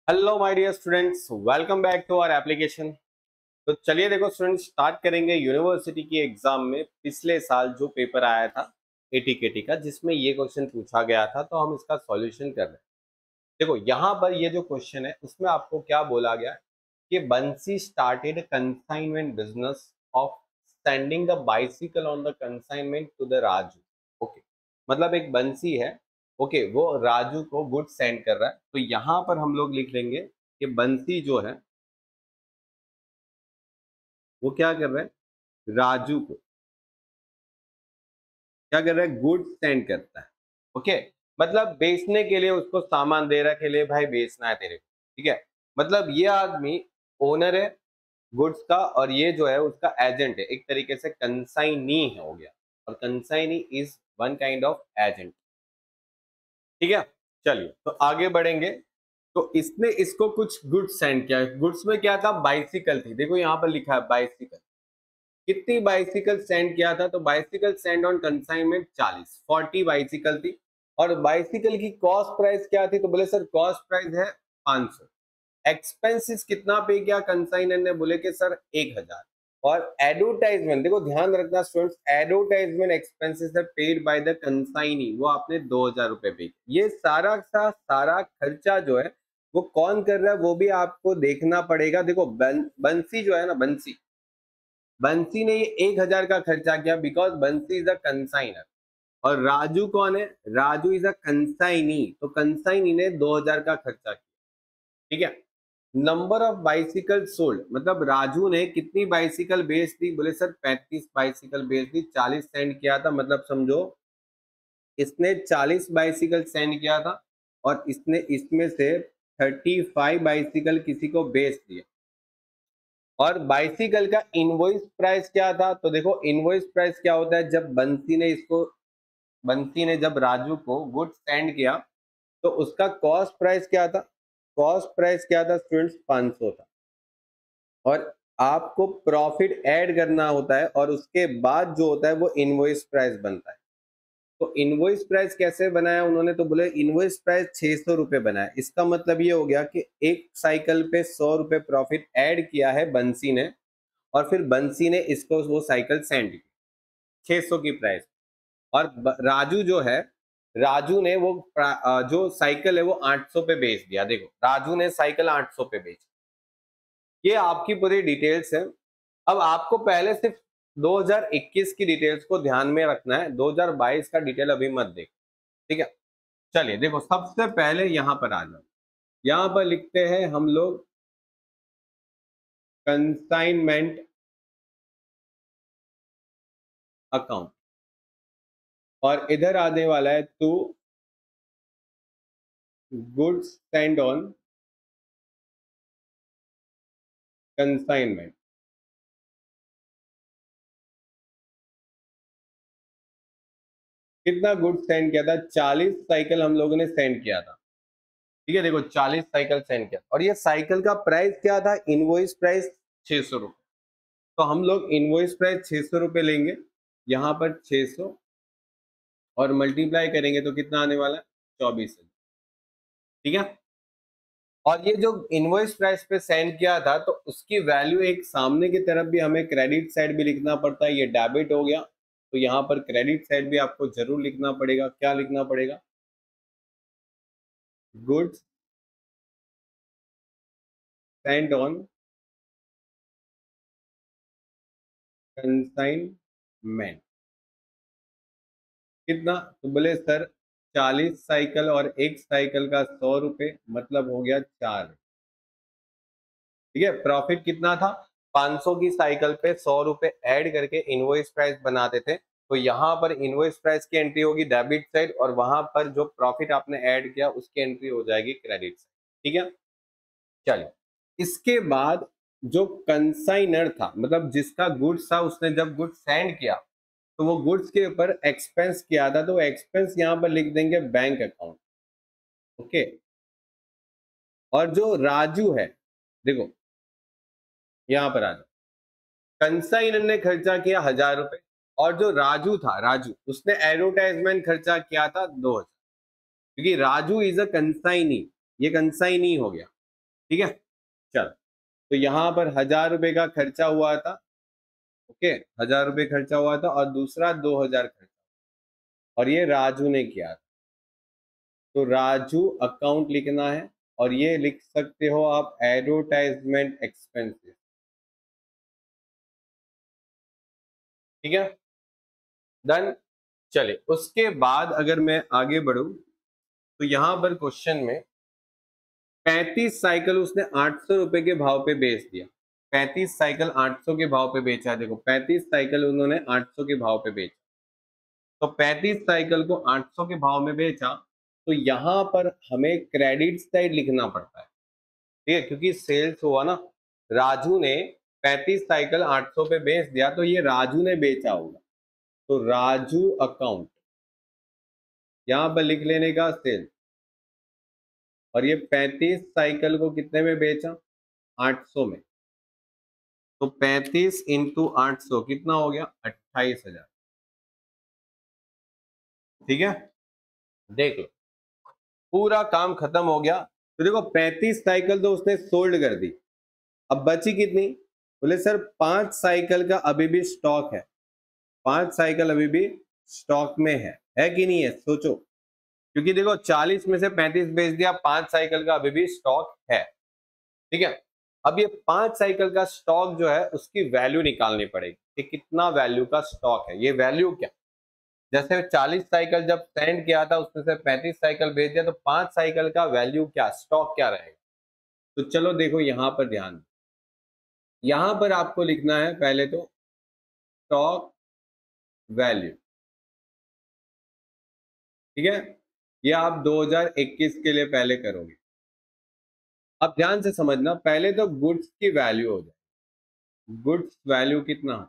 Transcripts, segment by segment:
Hello my dear students, welcome back to our application. तो चलिए देखो स्टूडेंट्स, स्टार्ट करेंगे यूनिवर्सिटी की एग्जाम में पिछले साल जो पेपर आया था एटीकेटी का, जिसमें ये क्वेश्चन पूछा गया था। तो हम इसका सॉल्यूशन कर रहे हैं। देखो यहाँ पर ये जो क्वेश्चन है उसमें आपको क्या बोला गया कि Bansi started consignment business of sending the bicycle on the consignment to the Raju. Okay, मतलब एक बंसी है, ओके, वो राजू को गुड सेंड कर रहा है। तो यहाँ पर हम लोग लिख लेंगे कि बंसी जो है वो क्या कर रहा है, राजू को क्या कर रहा है, गुड सेंड करता है। ओके, मतलब बेचने के लिए उसको सामान दे रहा है, के लिए भाई बेचना है तेरे को, ठीक है। मतलब ये आदमी ओनर है गुड्स का, और ये जो है उसका एजेंट है, एक तरीके से कंसाइनी है हो गया। और consignee is one kind of agent, ठीक है। चलिए तो आगे बढ़ेंगे। तो इसने इसको कुछ गुड्स सेंड किया। गुड्स में क्या था, बाइसिकल थी। देखो यहाँ पर लिखा है बाइसिकल। कितनी बाइसिकल सेंड किया था, तो bicycle send on consignment 40 bicycle थी। और बाइसिकल की कॉस्ट प्राइस क्या थी, तो बोले सर कॉस्ट प्राइस है 500। एक्सपेंसेस कितना पे किया कंसाइनर ने, बोले कि सर 1000। और एडवर्टाइजमेंट, देखो ध्यान रखना स्टूडेंट्स, एडवर्टाइजमेंट एक्सपेंसेस है पेड बाय द कंसाइनी, वो आपने 2000 रुपए पे किया। ये सारा का सारा खर्चा जो है वो कौन कर रहा है वो भी आपको देखना पड़ेगा। देखो बंसी जो है ना, बंसी बंसी ने ये 1000 का खर्चा किया, बिकॉज बंसी इज अ कंसाइनर। और राजू कौन है, राजू इज अ कंसाइनी, तो कंसाइनी ने 2000 का खर्चा किया, ठीक है। नंबर ऑफ बाइसिकल सोल्ड, मतलब राजू ने कितनी बाइसिकल बेच दी, बोले सर 35 बाइसिकल बेच दी। 40 सेंड किया था, मतलब समझो इसने 40 बाइसिकल सेंड किया था, और इसने इसमें से 35 बाइसिकल किसी को बेच दिया। और बाइसिकल का इनवॉइस प्राइस क्या था, तो देखो इनवॉइस प्राइस क्या होता है, जब बंसी ने जब राजू को गुड सेंड किया तो उसका कॉस्ट प्राइस क्या था, कॉस्ट प्राइस क्या था स्टूडेंट्स, 500 था। और आपको प्रॉफिट ऐड करना होता है, और उसके बाद जो होता है वो इनवॉइस प्राइस बनता है। तो इनवॉइस प्राइस कैसे बनाया उन्होंने, तो बोले इनवॉइस प्राइस 600 रुपए बनाया। इसका मतलब ये हो गया कि एक साइकिल पे 100 रुपए प्रॉफिट ऐड किया है बंसी ने, और फिर बंसी ने इसको वो साइकिल सेंड की 600 की प्राइस। और राजू जो है, राजू ने वो जो साइकिल है वो 800 पे बेच दिया। देखो राजू ने साइकिल 800 पे बेची। ये आपकी पूरी डिटेल्स है। अब आपको पहले सिर्फ 2021 की डिटेल्स को ध्यान में रखना है, 2022 का डिटेल अभी मत देखो, ठीक है। चलिए देखो, सबसे पहले यहां पर आ जाओ। यहां पर लिखते हैं हम लोग कंसाइनमेंट अकाउंट, और इधर आने वाला है to goods send on consignment. कितना गुड्स सेंड किया था, 40 साइकिल हम लोगों ने सेंड किया था, ठीक है। देखो 40 साइकिल सेंड किया, और ये साइकिल का प्राइस क्या था, इनवॉइस प्राइस 600 रुपए। तो हम लोग इनवॉइस प्राइस 600 रुपए लेंगे, यहाँ पर 600, और मल्टीप्लाई करेंगे तो कितना आने वाला है, 24,000, ठीक है। और ये जो इनवॉइस प्राइस पे सेंड किया था, तो उसकी वैल्यू एक सामने की तरफ भी हमें क्रेडिट साइड भी लिखना पड़ता है। ये डेबिट हो गया, तो यहाँ पर क्रेडिट साइड भी आपको जरूर लिखना पड़ेगा। क्या लिखना पड़ेगा, गुड्स सेंड ऑन कंसाइनमेंट। कितना, तो बोले सर 40 साइकिल और एक साइकिल का 100 रुपए, मतलब हो गया 4। ठीक है, प्रॉफिट कितना था, 500 की साइकिल पे 100 रुपए ऐड करके इनवॉइस प्राइस बनाते थे। तो यहाँ पर इनवॉइस प्राइस की एंट्री होगी डेबिट साइड, और वहां पर जो प्रॉफिट आपने ऐड किया उसकी एंट्री हो जाएगी क्रेडिट साइड, ठीक है। चलिए, इसके बाद जो कंसाइनर था, मतलब जिसका गुड्स था, उसने जब गुड्स सेंड किया तो वो गुड्स के ऊपर एक्सपेंस किया था, तो एक्सपेंस यहाँ पर लिख देंगे बैंक अकाउंट, ओके। और जो राजू है, देखो यहाँ पर आ जाओ, कंसाइनर ने खर्चा किया 1000 रुपए, और जो राजू था, राजू उसने एडवर्टाइजमेंट खर्चा किया था 2000, क्योंकि राजू इज अ कंसाइनी, ये कंसाइनी हो गया। ठीक है। चल, तो यहाँ पर 1000 रुपए का खर्चा हुआ था, ओके, 1000 रुपए खर्चा हुआ था और दूसरा 2000 खर्चा, और ये राजू ने किया था। तो राजू अकाउंट लिखना है, और ये लिख सकते हो आप एडवर्टाइजमेंट एक्सपेंसेस, ठीक है, डन। चले, उसके बाद अगर मैं आगे बढ़ूं तो यहां पर क्वेश्चन में 35 साइकिल उसने 800 रुपए के भाव पे बेच दिया। 35 साइकिल 800 के भाव पे बेचा है। देखो 35 साइकिल उन्होंने 800 के भाव पे बेचा, तो 35 साइकिल को 800 के भाव में बेचा, तो यहां पर हमें क्रेडिट साइड लिखना पड़ता है, ठीक है, क्योंकि सेल्स हुआ ना, राजू ने 35 साइकिल 800 पे बेच दिया, तो ये राजू ने बेचा होगा, तो राजू अकाउंट यहां पर लिख लेने का सेल्स। और ये 35 साइकिल को कितने में बेचा, 800 में, तो 35 इंटू 800 कितना हो गया, 28,000, ठीक है। देख लो, पूरा काम खत्म हो गया। तो देखो 35 साइकिल तो उसने सोल्ड कर दी, अब बची कितनी, बोले सर 5 साइकिल का अभी भी स्टॉक है, 5 साइकिल अभी भी स्टॉक में है कि नहीं है, सोचो, क्योंकि देखो 40 में से 35 बेच दिया, 5 साइकिल का अभी भी स्टॉक है, ठीक है। अब ये 5 साइकिल का स्टॉक जो है उसकी वैल्यू निकालनी पड़ेगी कि कितना वैल्यू का स्टॉक है। ये वैल्यू क्या, जैसे 40 साइकिल जब सेंड किया था उसमें से 35 साइकिल बेच दिया, तो 5 साइकिल का वैल्यू क्या, स्टॉक क्या रहेगा। तो चलो देखो यहां पर ध्यान, यहां पर आपको लिखना है पहले तो स्टॉक वैल्यू, ठीक है, ये आप 2021 के लिए पहले करोगे। अब ध्यान से समझना, पहले तो गुड्स की वैल्यू हो जाए, गुड्स वैल्यू कितना है।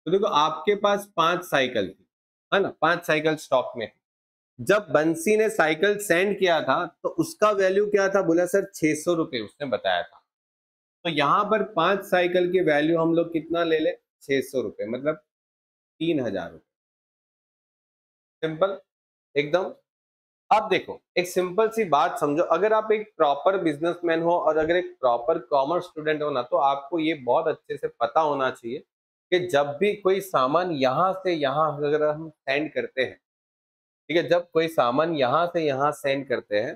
तो देखो आपके पास 5 साइकिल थी, है ना, 5 साइकिल स्टॉक में थी। जब बंसी ने साइकिल सेंड किया था तो उसका वैल्यू क्या था, बोला सर 600 रुपए उसने बताया था। तो यहां पर 5 साइकिल की वैल्यू हम लोग कितना ले ले, 600 रुपए, मतलब 3000 रुपए, सिंपल एकदम। अब देखो एक सिंपल सी बात समझो, अगर आप एक प्रॉपर बिजनेसमैन हो और अगर एक प्रॉपर कॉमर्स स्टूडेंट हो ना, तो आपको ये बहुत अच्छे से पता होना चाहिए कि जब भी कोई सामान यहां से यहां अगर हम सेंड करते हैं, ठीक है, जब कोई सामान यहां से यहां सेंड करते हैं,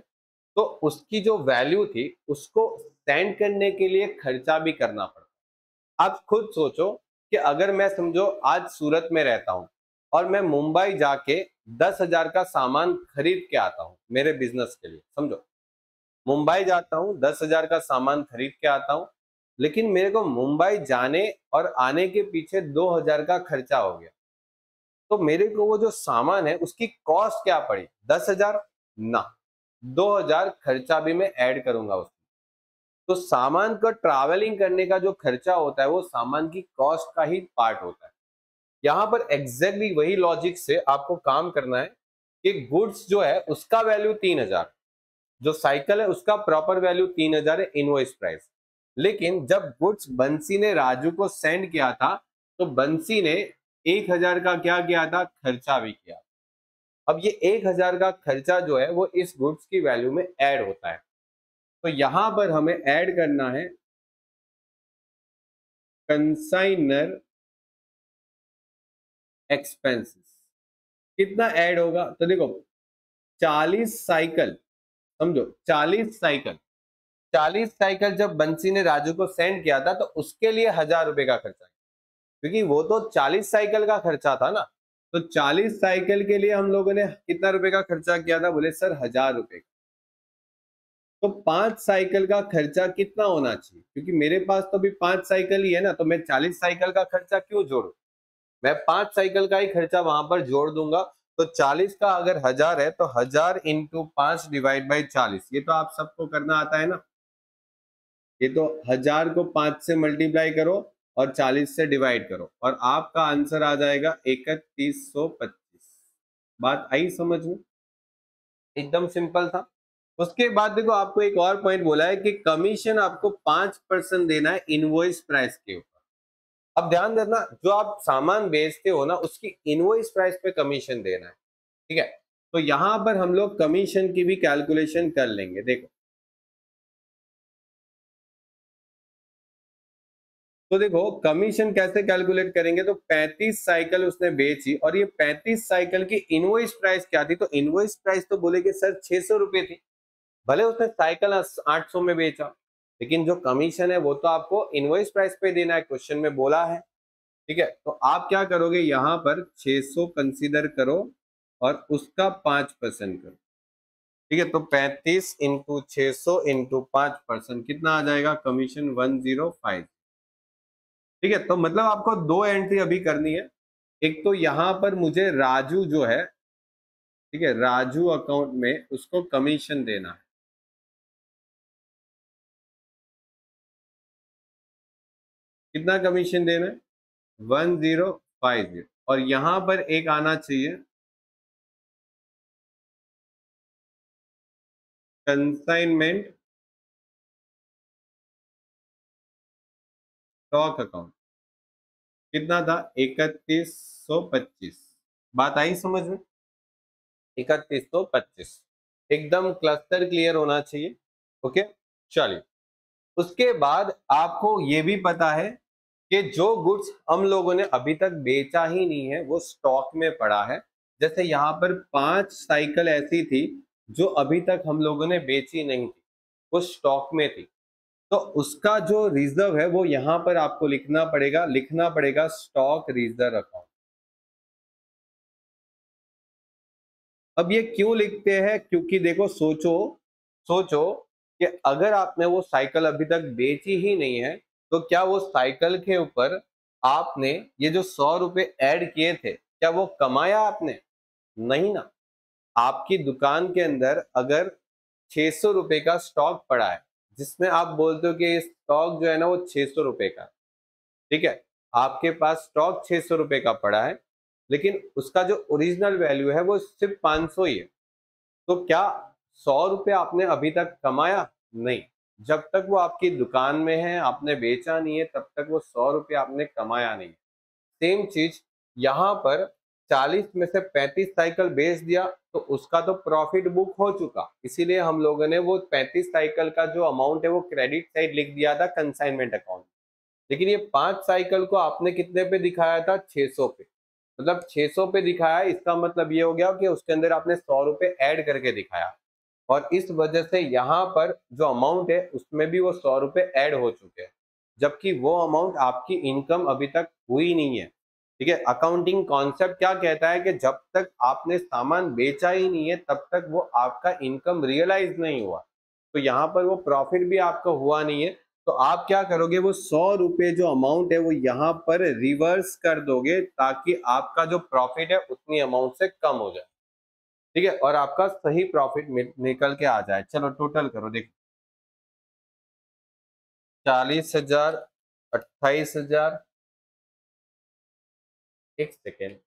तो उसकी जो वैल्यू थी उसको सेंड करने के लिए खर्चा भी करना पड़ता है। आप खुद सोचो कि अगर मैं समझो आज सूरत में रहता हूं और मैं मुंबई जाके 10,000 का सामान खरीद के आता हूं मेरे बिजनेस के लिए, समझो मुंबई जाता हूं 10,000 का सामान खरीद के आता हूं, लेकिन मेरे को मुंबई जाने और आने के पीछे 2,000 का खर्चा हो गया, तो मेरे को वो जो सामान है उसकी कॉस्ट क्या पड़ी, 10,000 ना, 2,000 खर्चा भी मैं ऐड करूंगा उसमें। तो सामान का ट्रैवलिंग करने का जो खर्चा होता है वो सामान की कॉस्ट का ही पार्ट होता है। यहाँ पर एग्जैक्टली वही लॉजिक से आपको काम करना है कि गुड्स जो है उसका वैल्यू 3,000, जो साइकिल है उसका प्रॉपर वैल्यू 3,000 है इनवॉइस प्राइस। लेकिन जब गुड्स बंसी ने राजू को सेंड किया था तो बंसी ने 1,000 का क्या किया था, खर्चा भी किया। अब ये 1,000 का खर्चा जो है वो इस गुड्स की वैल्यू में ऐड होता है। तो यहां पर हमें ऐड करना है कंसाइनर एक्सपेंसेस। कितना ऐड होगा, तो देखो 40 साइकिल, समझो 40 साइकिल, 40 साइकिल जब बंसी ने राजू को सेंड किया था तो उसके लिए 1,000 रुपए का खर्चा, क्योंकि वो तो 40 साइकिल का खर्चा था ना। तो 40 साइकिल के लिए हम लोगों ने कितना रुपए का खर्चा किया था, बोले सर 1,000 रुपए का। तो 5 साइकिल का खर्चा कितना होना चाहिए, क्योंकि मेरे पास तो अभी 5 साइकिल ही है ना, तो मैं 40 साइकिल का खर्चा क्यों जोड़ू, मैं 5 साइकिल का ही खर्चा वहां पर जोड़ दूंगा। तो 40 का अगर 1,000 है तो 1,000 इंटू 5 डिवाइड बाई 40, ये तो आप सबको करना आता है ना। ये तो 1,000 को 5 से मल्टीप्लाई करो और 40 से डिवाइड करो और आपका आंसर आ जाएगा 3125। बात आई समझ में, एकदम सिंपल था। उसके बाद देखो आपको एक और पॉइंट बोला है कि कमीशन आपको 5% देना है इनवॉइस प्राइस के ऊपर। अब ध्यान देना, जो आप सामान बेचते हो ना उसकी इनवॉइस प्राइस पे कमीशन देना है, ठीक है। तो यहां पर हम लोग कमीशन की भी कैलकुलेशन कर लेंगे। देखो तो देखो कमीशन कैसे कैलकुलेट करेंगे, तो 35 साइकिल उसने बेची और ये 35 साइकिल की इनवॉइस प्राइस क्या थी, तो इनवॉइस प्राइस तो बोले कि सर 600 रुपए थी। भले उसने साइकिल 800 में बेचा, लेकिन जो कमीशन है वो तो आपको इनवॉइस प्राइस पे देना है, क्वेश्चन में बोला है। ठीक है, तो आप क्या करोगे, यहाँ पर 600 कंसीडर करो और उसका 5% करो। ठीक है, तो 35 इंटू 600 इंटू 5% कितना आ जाएगा, कमीशन 105। ठीक है, तो मतलब आपको दो एंट्री अभी करनी है। एक तो यहां पर मुझे राजू जो है, ठीक है, राजू अकाउंट में उसको कमीशन देना है। कितना कमीशन देना है, 1050। और यहां पर एक आना चाहिए कंसाइनमेंट स्टॉक अकाउंट। कितना था, 3125। बात आई समझ में, 3125। एकदम क्लस्टर क्लियर होना चाहिए। ओके, चलिए। उसके बाद आपको ये भी पता है कि जो गुड्स हम लोगों ने अभी तक बेचा ही नहीं है वो स्टॉक में पड़ा है। जैसे यहाँ पर 5 साइकिल ऐसी थी जो अभी तक हम लोगों ने बेची नहीं थी, वो स्टॉक में थी। तो उसका जो रिजर्व है वो यहाँ पर आपको लिखना पड़ेगा स्टॉक रिजर्व अकाउंट। अब ये क्यों लिखते हैं, क्योंकि देखो सोचो सोचो कि अगर आपने वो साइकिल अभी तक बेची ही नहीं है, तो क्या वो साइकिल के ऊपर आपने ये जो 100 रुपए ऐड किए थे, क्या वो कमाया आपने, नहीं ना। आपकी दुकान के अंदर अगर 600 रुपए का स्टॉक पड़ा है, जिसमें आप बोलते हो कि ये स्टॉक जो है ना वो 600 रुपए का, ठीक है, आपके पास स्टॉक 600 रुपए का पड़ा है, लेकिन उसका जो ओरिजिनल वैल्यू है वो सिर्फ 500 ही है। तो क्या 100 रुपए आपने अभी तक कमाया, नहीं। जब तक वो आपकी दुकान में है, आपने बेचा नहीं है, तब तक वो 100 रुपए आपने कमाया नहीं। सेम चीज यहाँ पर 40 में से 35 साइकिल बेच दिया, तो उसका तो प्रॉफिट बुक हो चुका, इसीलिए हम लोगों ने वो 35 साइकिल का जो अमाउंट है वो क्रेडिट साइड लिख दिया था कंसाइनमेंट अकाउंट। लेकिन ये 5 साइकिल को आपने कितने पे दिखाया था, 600 पे। मतलब 600 पे दिखाया, इसका मतलब ये हो गया कि उसके अंदर आपने 100 रुपए ऐड करके दिखाया, और इस वजह से यहाँ पर जो अमाउंट है उसमें भी वो 100 रुपए ऐड हो चुके हैं, जबकि वो अमाउंट आपकी इनकम अभी तक हुई नहीं है। ठीक है, अकाउंटिंग कॉन्सेप्ट क्या कहता है कि जब तक आपने सामान बेचा ही नहीं है तब तक वो आपका इनकम रियलाइज नहीं हुआ। तो यहाँ पर वो प्रॉफिट भी आपका हुआ नहीं है। तो आप क्या करोगे, वो 100 रुपए जो अमाउंट है वो यहाँ पर रिवर्स कर दोगे, ताकि आपका जो प्रॉफिट है उतनी अमाउंट से कम हो जाए। ठीक है, और आपका सही प्रॉफिट निकल के आ जाए। चलो टोटल करो, देखो 40,000, 28,000, एक सेकेंड,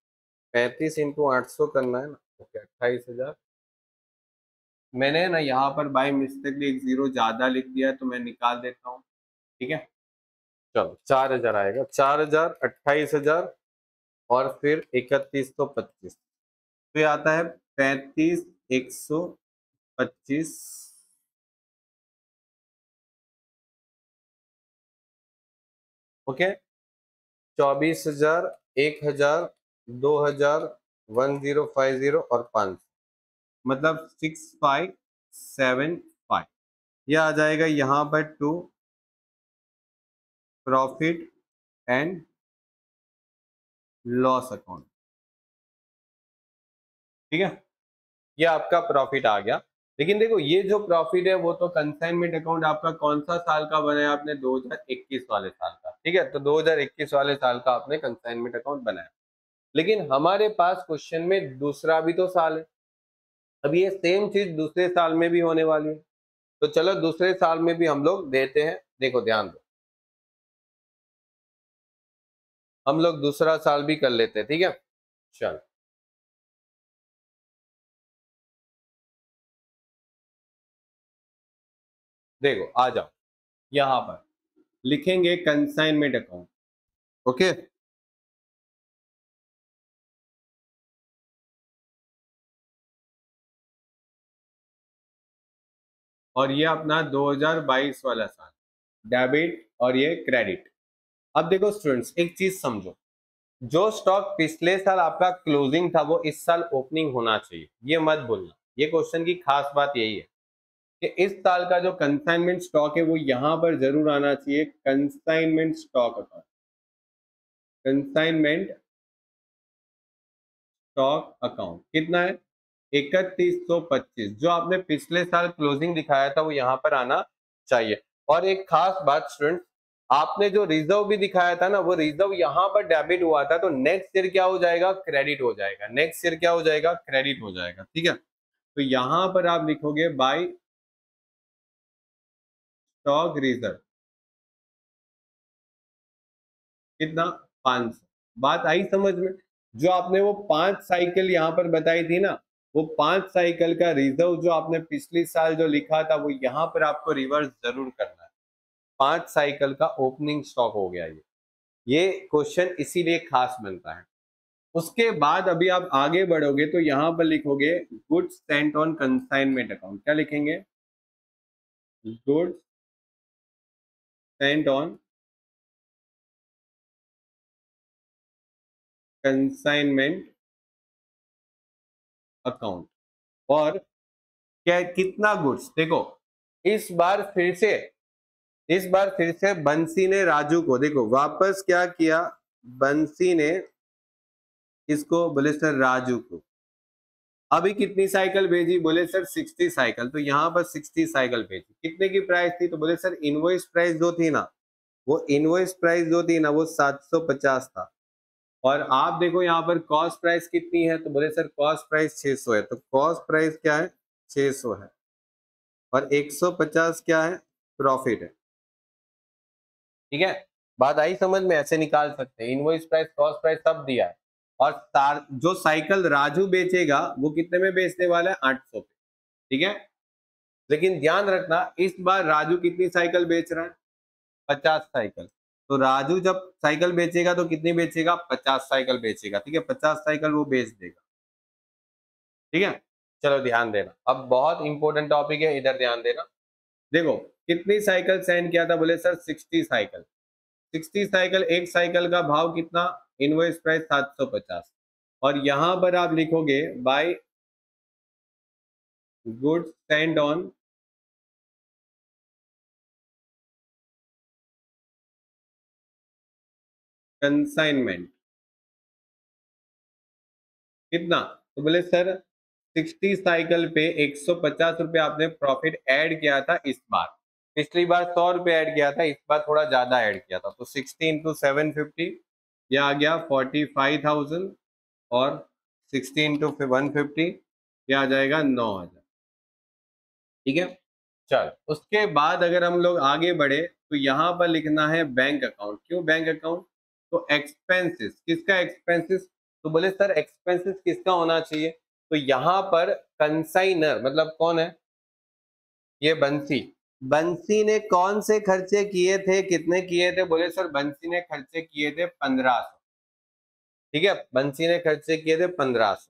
35 इंटू 800 करना है ना। ओके, 28,000। मैंने ना यहाँ पर बाय मिस्टेकली एक जीरो ज्यादा लिख दिया है, तो मैं निकाल देता हूँ। ठीक है, चलो 4,000 आएगा, 4,000, 28,000 और फिर 3125। तो ये आता है 35,125। ओके, 24,000, 1,000, 2,000, 1050 और 500, मतलब 6575। यह आ जाएगा यहाँ पर to profit and loss account. ठीक है, ये आपका प्रॉफिट आ गया। लेकिन देखो ये जो प्रॉफिट है वो तो कंसाइनमेंट अकाउंट आपका कौन सा साल का बनाया आपने, 2021 वाले साल का। ठीक है, तो 2021 वाले साल का आपने कंसाइनमेंट अकाउंट बनाया। लेकिन हमारे पास क्वेश्चन में दूसरा भी तो साल है। अब ये सेम चीज दूसरे साल में भी होने वाली है, तो चलो दूसरे साल में भी हम लोग देते हैं। देखो ध्यान दो, हम लोग दूसरा साल भी कर लेते हैं। ठीक है, चलो देखो आ जाओ, यहाँ पर लिखेंगे कंसाइनमेंट अकाउंट। ओके, और ये अपना 2022 वाला साल, डेबिट और ये क्रेडिट। अब देखो स्टूडेंट्स, एक चीज समझो, जो स्टॉक पिछले साल आपका क्लोजिंग था वो इस साल ओपनिंग होना चाहिए, ये मत भूलना। ये क्वेश्चन की खास बात यही है कि इस साल का जो कंसाइनमेंट स्टॉक है वो यहां पर जरूर आना चाहिए। Consignment stock account, consignment stock account कितना है? 3125। जो आपने पिछले साल क्लोजिंग दिखाया था वो यहाँ पर आना चाहिए। और एक खास बात स्टूडेंट, आपने जो रिजर्व भी दिखाया था ना, वो रिजर्व यहाँ पर डेबिट हुआ था, तो नेक्स्ट ईयर क्या हो जाएगा? क्रेडिट हो जाएगा। नेक्स्ट ईयर क्या हो जाएगा? क्रेडिट हो जाएगा। ठीक है, तो यहां पर आप लिखोगे बाय स्टॉक रिजर्व कितना? 500। बात आई समझ में? जो आपने वो 5 साइकिल यहाँ पर बताई थी ना, वो 5 साइकिल का रिजर्व जो आपने पिछले साल जो लिखा था वो यहाँ पर आपको रिवर्स जरूर करना है। 5 साइकिल का ओपनिंग स्टॉक हो गया ये क्वेश्चन इसीलिए खास बनता है। उसके बाद अभी आप आगे बढ़ोगे तो यहाँ पर लिखोगे goods Saint on consignment account. क्या लिखेंगे? Goods Saint on consignment account. और क्या कितना गुड्स? देखो, इस बार फिर से बंसी ने राजू को देखो वापस क्या किया। बंसी ने इसको बोले सर राजू को अभी कितनी साइकिल भेजी? बोले सर 60 साइकिल। तो यहाँ पर 60 साइकिल भेजी। कितने की प्राइस थी? तो बोले सर इनवॉइस प्राइस जो थी ना, वो इनवॉइस प्राइस जो थी ना वो 750 था। और आप देखो यहाँ पर कॉस्ट प्राइस कितनी है? तो बोले सर कॉस्ट प्राइस 600 है। तो कॉस्ट प्राइस क्या है? 600 है। और 150 क्या है? प्रॉफिट है। ठीक है, बात आई समझ में? ऐसे निकाल सकते हैं। इनवॉइस प्राइस, कॉस्ट प्राइस सब दिया है। और जो साइकिल राजू बेचेगा वो कितने में बेचने वाला है? 800 पे। ठीक है, लेकिन ध्यान रखना इस बार राजू कितनी साइकिल बेच रहा है? 50 साइकिल। तो राजू जब साइकिल बेचेगा तो कितनी बेचेगा? 50 साइकिल बेचेगा। ठीक है, 50 साइकिल वो बेच देगा। ठीक है, चलो ध्यान देना, अब बहुत इंपॉर्टेंट टॉपिक है, इधर ध्यान देना। देखो कितनी साइकिल सेंड किया था? बोले सर 60 साइकिल। 60 साइकिल, एक साइकिल का भाव कितना? Invoice price 750। और यहां पर आप लिखोगे by goods send on consignment कितना? तो बोले सर 60 साइकिल पे 150 रुपये आपने प्रॉफिट ऐड किया था इस बार। पिछली बार 100 रुपये ऐड किया था, इस बार थोड़ा ज्यादा ऐड किया था। तो 60 × 750 यह आ गया 45,000। और 60 × 150 यह आ जाएगा 9,000। ठीक है, चल उसके बाद अगर हम लोग आगे बढ़े तो यहाँ पर लिखना है बैंक अकाउंट। क्यों बैंक अकाउंट? तो एक्सपेंसेस, किसका एक्सपेंसेस? तो बोले सर एक्सपेंसेस किसका होना चाहिए? तो यहाँ पर कंसाइनर मतलब कौन है? ये बंसी। बंसी ने कौन से खर्चे किए थे? कितने किए थे? बोले सर बंसी ने खर्चे किए थे 1500। ठीक है, बंसी ने खर्चे किए थे 1500।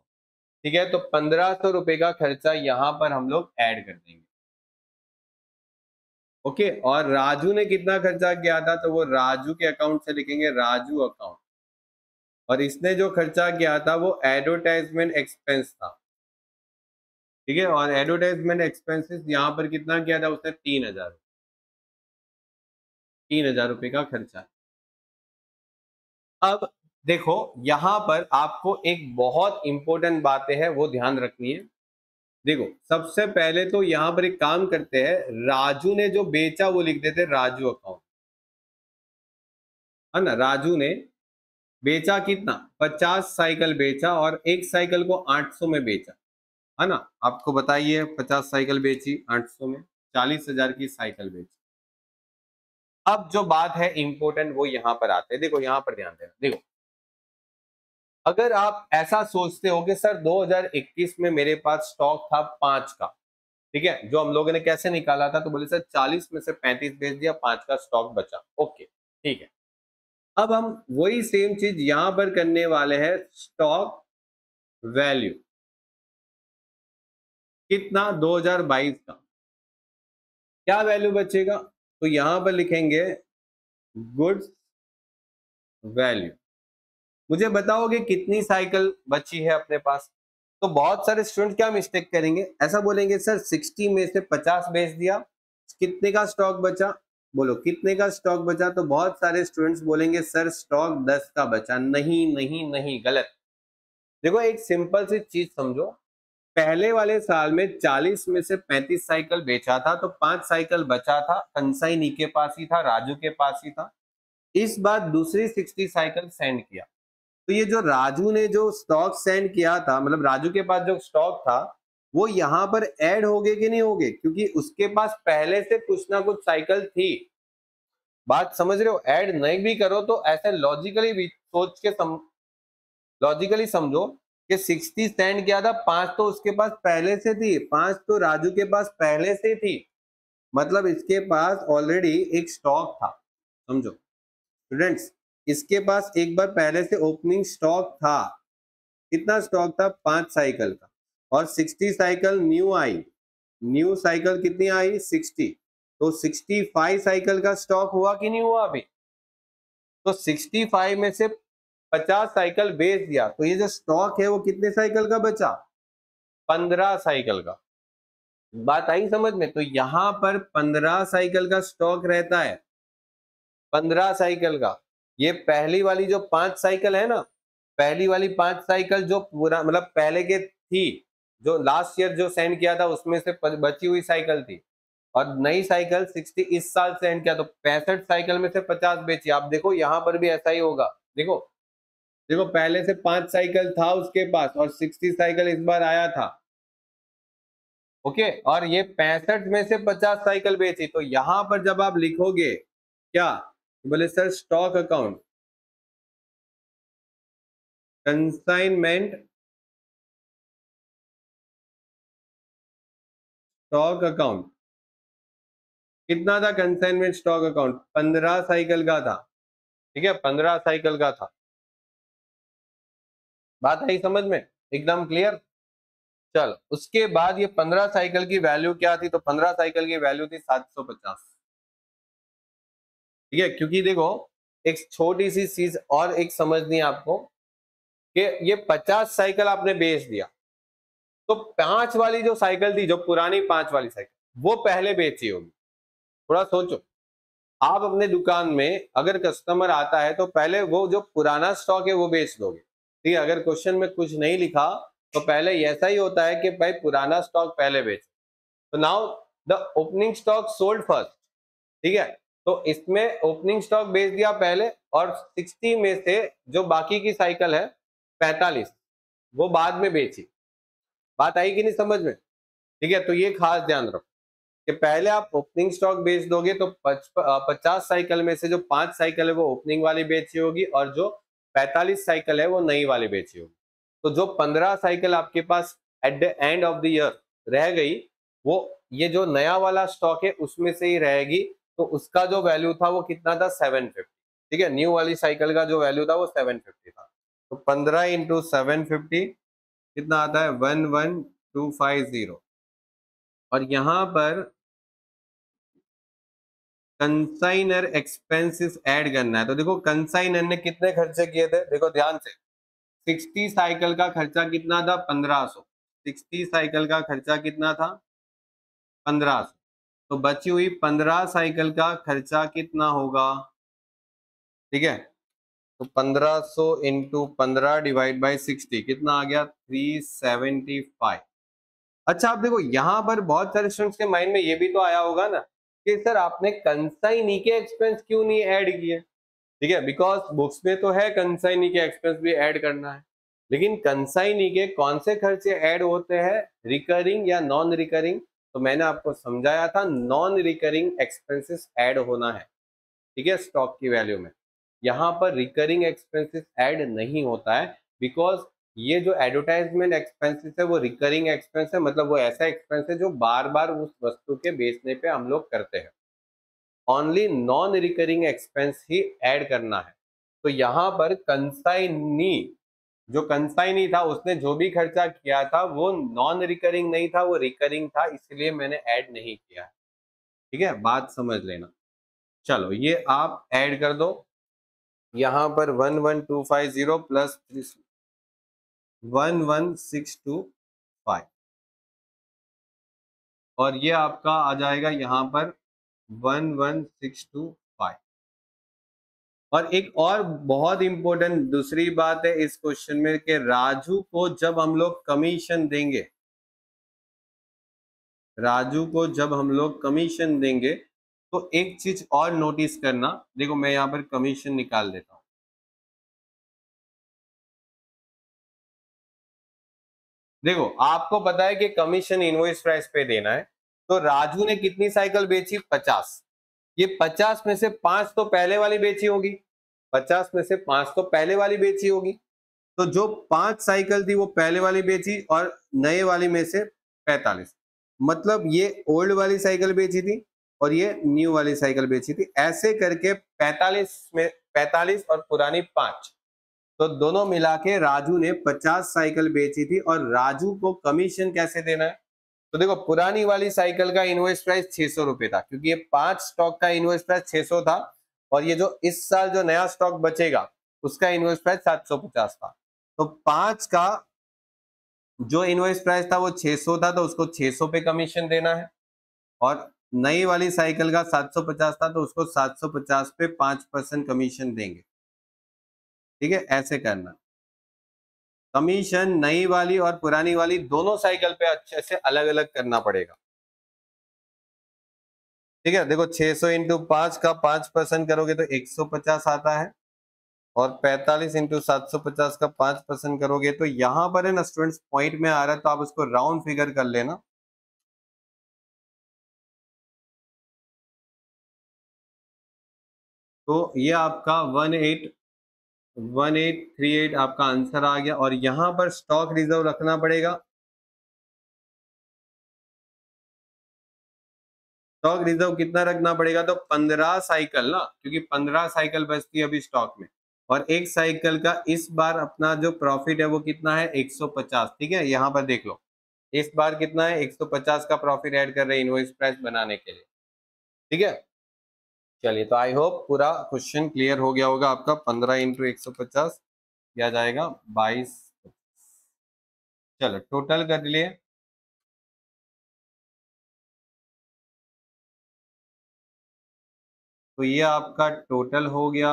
ठीक है, तो 1500 रुपए का खर्चा यहाँ पर हम लोग ऐड कर देंगे। ओके, और राजू ने कितना खर्चा किया था? तो वो राजू के अकाउंट से लिखेंगे राजू अकाउंट। और इसने जो खर्चा किया था वो एडवर्टाइजमेंट एक्सपेंस था। ठीक है, और एडवर्टाइजमेंट एक्सपेंसेस यहाँ पर कितना किया था उसने? 3,000। 3,000 रुपए का खर्चा। अब देखो यहाँ पर आपको एक बहुत इंपॉर्टेंट बातें है वो ध्यान रखनी है। देखो सबसे पहले तो यहाँ पर एक काम करते हैं, राजू ने जो बेचा वो लिख देते राजू अकाउंट, है ना। राजू ने बेचा कितना? 50 साइकिल बेचा और एक साइकिल को 800 में बेचा, है ना। आपको बताइए 50 साइकिल बेची 800 में, 40,000 की साइकिल बेची। अब जो बात है इंपॉर्टेंट वो यहाँ पर आते हैं। देखो यहाँ पर ध्यान देना। देखो अगर आप ऐसा सोचते हो कि सर 2021 में मेरे पास स्टॉक था 5 का, ठीक है, जो हम लोगों ने कैसे निकाला था? तो बोले सर 40 में से 35 बेच दिया, 5 का स्टॉक बचा। ओके ठीक है, अब हम वही सेम चीज यहां पर करने वाले हैं। स्टॉक वैल्यू कितना? 2022 का क्या वैल्यू बचेगा? तो यहां पर लिखेंगे गुड्स वैल्यू। मुझे बताओगे कितनी साइकिल बची है अपने पास? तो बहुत सारे स्टूडेंट क्या मिस्टेक करेंगे, ऐसा बोलेंगे सर 60 में से 50 बेच दिया, कितने का स्टॉक बचा? बोलो कितने का स्टॉक बचा? तो बहुत सारे स्टूडेंट्स बोलेंगे सर स्टॉक 10 का बचा। नहीं नहीं नहीं, गलत। देखो एक सिंपल सी चीज समझो, पहले वाले साल में 40 में से 35 साइकिल बेचा था तो 5 साइकिल बचा था, कंसाई के पास ही था, राजू के पास ही था। इस बार दूसरी 60 साइकिल सेंड किया, तो ये जो राजू ने जो स्टॉक सेंड किया था, मतलब राजू के पास जो स्टॉक था वो यहाँ पर ऐड हो गए कि नहीं हो गए? क्योंकि उसके पास पहले से कुछ ना कुछ साइकिल थी। बात समझ रहे हो? ऐड नहीं भी करो तो ऐसे लॉजिकली भी सोच के लॉजिकली समझो कि 60 सेंड किया था, 5 तो उसके पास पहले से थी, 5 तो राजू के पास पहले से थी, मतलब इसके पास ऑलरेडी एक स्टॉक था। समझो स्टूडेंट्स, इसके पास एक बार पहले से ओपनिंग स्टॉक था। कितना स्टॉक था? 5 साइकिल का। और 60 साइकिल न्यू आई, न्यू साइकिल कितनी आई? 60। तो 65 साइकिल का स्टॉक हुआ कि नहीं हुआ अभी? तो 65 में से 50 साइकिल बेच दिया, तो ये जो स्टॉक है वो कितने साइकिल का बचा? 15 साइकिल का। बात आई समझ में? तो यहां पर 15 साइकिल का स्टॉक रहता है, 15 साइकिल का। ये पहली वाली जो 5 साइकिल है ना, पहली वाली 5 साइकिल जो पूरा मतलब पहले के थी, जो लास्ट ईयर जो सेंड किया था उसमें से बची हुई साइकिल थी, और नई साइकिल 60 इस साल सेंड किया, तो 65 साइकिल में से 50 बेची। आप देखो यहाँ पर भी ऐसा ही होगा। देखो देखो पहले से 5 साइकिल था उसके पास और 60 साइकिल इस बार आया था। ओके, और ये 65 में से 50 साइकिल बेची, तो यहां पर जब आप लिखोगे क्या, बोले sir stock account, consignment stock account, कितना था कंसाइनमेंट स्टॉक अकाउंट? 15 साइकिल का था। ठीक है, 15 साइकिल का था। बात आई समझ में? एकदम क्लियर। चलो उसके बाद ये 15 साइकिल की वैल्यू क्या थी? तो 15 साइकिल की वैल्यू थी 750। ठीक है, क्योंकि देखो एक छोटी सी चीज और एक समझनी है आपको कि ये 50 साइकिल आपने बेच दिया, तो 5 वाली जो साइकिल थी, जो पुरानी 5 वाली साइकिल, वो पहले बेची होगी। थोड़ा सोचो, आप अपने दुकान में अगर कस्टमर आता है तो पहले वो जो पुराना स्टॉक है वो बेच दोगे। ठीक है, अगर क्वेश्चन में कुछ नहीं लिखा तो पहले ऐसा ही होता है कि भाई पुराना स्टॉक पहले बेच। तो now the opening stock sold first. ठीक है, तो इसमें ओपनिंग स्टॉक बेच दिया पहले, और 60 में से जो बाकी की साइकिल है 45 वो बाद में बेची। बात आई कि नहीं समझ में? ठीक है, तो ये खास ध्यान रखो कि पहले आप ओपनिंग स्टॉक बेच दोगे तो 50 साइकिल में से जो 5 साइकिल है वो ओपनिंग वाली बेची होगी, और जो 45 साइकिल है वो नई वाली बेची होगी। तो जो 15 साइकिल आपके पास at the end of the year रह गई, वो ये जो नया वाला स्टॉक है उसमें से ही रहेगी। तो उसका जो वैल्यू था वो कितना था? 750। ठीक है, न्यू वाली साइकिल का जो वैल्यू था वो 750 था। तो 15 इंटू 750 कितना आता है? 11250। और यहां पर कंसाइनर एक्सपेंसेस ऐड करना है। तो देखो कंसाइनर ने कितने खर्चे किए थे, देखो ध्यान से। 60 साइकिल का खर्चा कितना था? 1500। 60 साइकिल का खर्चा कितना था? 1500। तो बची हुई 15 साइकिल का खर्चा कितना होगा? ठीक है, तो 1500 इंटू 15 डिवाइड बाई 60 कितना आ गया? 375। अच्छा आप देखो यहाँ पर बहुत सारे स्टूडेंट्स के माइंड में ये भी तो आया होगा ना कि सर आपने कंसाइनी के एक्सपेंस क्यों नहीं ऐड किए? ठीक है, बिकॉज बुक्स में तो है कंसाइनी के एक्सपेंस भी ऐड करना है, लेकिन कंसाइनी के कौन से खर्चे ऐड होते हैं, रिकरिंग या नॉन रिकरिंग? तो मैंने आपको समझाया था नॉन रिकरिंग एक्सपेंसेस ऐड होना है। ठीक है, स्टॉक की वैल्यू में यहाँ पर रिकरिंग एक्सपेंसेस ऐड नहीं होता है, बिकॉज ये जो एडवर्टाइजमेंट एक्सपेंसेस है वो रिकरिंग एक्सपेंस है, मतलब वो ऐसा एक्सपेंस है जो बार बार उस वस्तु के बेचने पे हम लोग करते हैं। ओनली नॉन रिकरिंग एक्सपेंस ही ऐड करना है। तो यहाँ पर कंसाइनी, जो कंसाइनी था उसने जो भी खर्चा किया था वो नॉन रिकरिंग नहीं था, वो रिकरिंग था, इसलिए मैंने ऐड नहीं किया है। ठीक है, बात समझ लेना। चलो ये आप ऐड कर दो, यहाँ पर 11250 प्लस 11625 और ये आपका आ जाएगा यहाँ पर 11625। और एक और बहुत इंपॉर्टेंट दूसरी बात है इस क्वेश्चन में कि राजू को जब हम लोग कमीशन देंगे, राजू को जब हम लोग कमीशन देंगे तो एक चीज और नोटिस करना। देखो मैं यहाँ पर कमीशन निकाल देता हूँ। देखो आपको पता है कि कमीशन इनवॉइस प्राइस पे देना है, तो राजू ने कितनी साइकिल बेची? 50। ये 50 में से 5 तो पहले वाली बेची होगी, 50 में से 5 तो पहले वाली बेची होगी। तो जो 5 साइकिल थी वो पहले वाली बेची और नए वाली में से 45, मतलब ये ओल्ड वाली साइकिल बेची थी और ये न्यू वाली साइकिल बेची थी। ऐसे करके 45 में 45 और पुरानी 5, तो दोनों मिला के राजू ने 50 साइकिल बेची थी। और राजू को कमीशन कैसे देना है? तो देखो पुरानी वाली साइकिल का इनवॉइस प्राइस 600 रुपए था, क्योंकि ये 5 स्टॉक का इनवॉइस प्राइस 600 था और ये जो इस साल जो नया स्टॉक बचेगा उसका इनवॉइस प्राइस 750 था। तो 5 का जो इनवॉइस प्राइस था वो 600 था, तो उसको 600 पे कमीशन देना है। और नई वाली साइकिल का 750 था, तो उसको 750 पे 5% कमीशन देंगे। ठीक है, ऐसे करना। कमीशन नई वाली और पुरानी वाली दोनों साइकिल पे अच्छे से अलग अलग करना पड़ेगा। ठीक है, देखो 600 इंटू 5 का 5% करोगे तो 150 आता है और 45 इंटू 750 का 5% करोगे तो यहां पर है ना स्टूडेंट्स पॉइंट में आ रहा है, तो आप उसको राउंड फिगर कर लेना। तो ये आपका 1838 आपका आंसर आ गया। और यहां पर स्टॉक रिजर्व रखना पड़ेगा। स्टॉक रिजर्व कितना रखना पड़ेगा? तो 15 साइकिल ना, क्योंकि 15 साइकिल बचती है अभी स्टॉक में। और एक साइकिल का इस बार अपना जो प्रॉफिट है वो कितना है? 150। ठीक है, यहाँ पर देख लो इस बार कितना है? 150 का प्रॉफिट ऐड कर रहे हैं इनवॉइस प्राइस बनाने के लिए। ठीक है, चलिए तो आई होप पूरा क्वेश्चन क्लियर हो गया होगा आपका। 15 इंटू 150 किया जाएगा 22। चलो टोटल कर लिए। तो ये आपका टोटल हो गया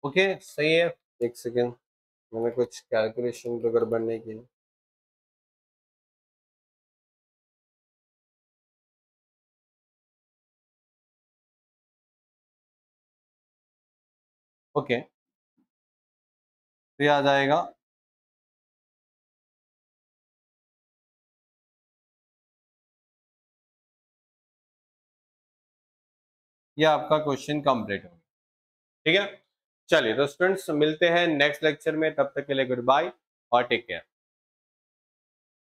ओके सही है। एक सेकेंड, मैंने कुछ कैलकुलेशन तो गड़बड़ नहीं की। ओके, तो ये आ जाएगा ये आपका क्वेश्चन कंप्लीट हो गया। ठीक है, चलिए तो स्टूडेंट्स मिलते हैं नेक्स्ट लेक्चर में, तब तक के लिए गुड बाय और टेक केयर।